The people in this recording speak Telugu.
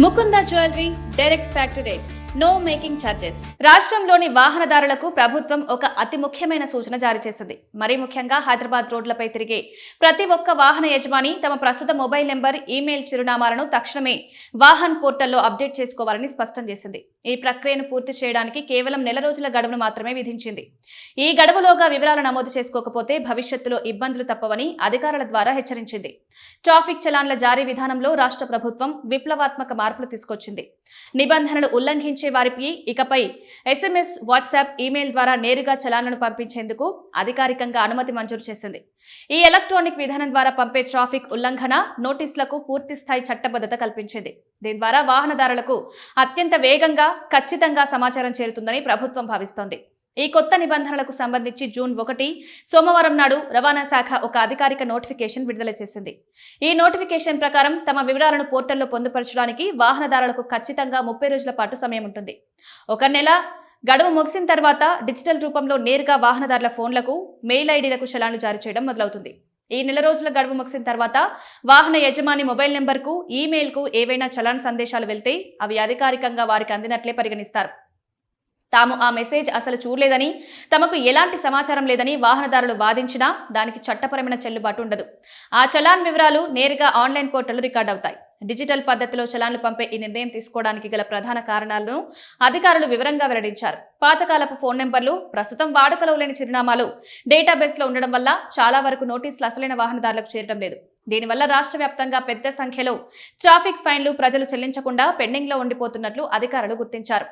Mukunda jewellery direct factory rates, no making charges. రాష్ట్రంలోని వాహనదారులకు ప్రభుత్వం ఒక అతి ముఖ్యమైన సూచన జారీ చేసింది. మరీ ముఖ్యంగా హైదరాబాద్ రోడ్లపై తిరిగే ప్రతి ఒక్క వాహన యజమాని తమ ప్రస్తుత మొబైల్ నెంబర్, ఈమెయిల్ చిరునామాలను తక్షణమే వాహన్ పోర్టల్లో అప్డేట్ చేసుకోవాలని స్పష్టం చేసింది. ఈ ప్రక్రియను పూర్తి చేయడానికి కేవలం నెల రోజుల గడువును మాత్రమే విధించింది. ఈ గడువులోగా వివరాలు నమోదు చేసుకోకపోతే భవిష్యత్తులో ఇబ్బందులు తప్పవని అధికారుల ద్వారా హెచ్చరించింది. ట్రాఫిక్ చలాన్ల జారీ విధానంలో రాష్ట్ర ప్రభుత్వం విప్లవాత్మక మార్పులు తీసుకొచ్చింది. నిబంధనలు ఉల్లంఘించే వారికి ఇకపై SMS, వాట్సాప్, ఈమెయిల్ ద్వారా నేరుగా చలాన్లను పంపించేందుకు అధికారికంగా అనుమతి మంజూరు చేసింది. ఈ ఎలక్ట్రానిక్ విధానం ద్వారా పంపే ట్రాఫిక్ ఉల్లంఘన నోటీసులకు పూర్తి స్థాయి చట్టబద్ధత కల్పించింది. దీని ద్వారా వాహనదారులకు అత్యంత వేగంగా, ఖచ్చితంగా సమాచారం చేరుతుందని ప్రభుత్వం భావిస్తోంది. ఈ కొత్త నిబంధనలకు సంబంధించి జూన్ 1 సోమవారం నాడు రవాణా శాఖ ఒక అధికారిక నోటిఫికేషన్ విడుదల చేసింది. ఈ నోటిఫికేషన్ ప్రకారం తమ వివరాలను పోర్టల్లో పొందుపరచడానికి వాహనదారులకు ఖచ్చితంగా 30 రోజుల పాటు సమయం ఉంటుంది. ఒక నెల గడువు ముగిసిన తర్వాత డిజిటల్ రూపంలో నేరుగా వాహనదారుల ఫోన్లకు, మెయిల్ ఐడీలకు చలాన్లు జారీ చేయడం మొదలవుతుంది. ఈ నెల రోజుల గడువు ముగిసిన తర్వాత వాహన యజమాని మొబైల్ నెంబర్కు, ఈమెయిల్కు ఏవైనా చలాన్ సందేశాలు వెళ్తే అవి అధికారికంగా వారికి అందినట్లే పరిగణిస్తారు. తాము ఆ మెసేజ్ అసలు చూడలేదని, తమకు ఎలాంటి సమాచారం లేదని వాహనదారులు వాదించినా దానికి చట్టపరమైన చెల్లుబాటు ఉండదు. ఆ చలాన్ వివరాలు నేరుగా ఆన్లైన్ పోర్టల్లో రికార్డ్ అవుతాయి. డిజిటల్ పద్ధతిలో చలాన్లు పంపే ఈ నిర్ణయం తీసుకోవడానికి గల ప్రధాన కారణాలను అధికారులు వివరంగా వెల్లడించారు. పాతకాలపు ఫోన్ నెంబర్లు, ప్రస్తుతం వాడుకలో లేని చిరునామాలు డేటాబేస్లో ఉండడం వల్ల చాలా వరకు నోటీసులు అసలైన వాహనదారులకు చేరడం లేదు. దీనివల్ల రాష్ట్ర వ్యాప్తంగా పెద్ద సంఖ్యలో ట్రాఫిక్ ఫైన్లు ప్రజలు చెల్లించకుండా పెండింగ్లో ఉండిపోతున్నట్లు అధికారులు గుర్తించారు.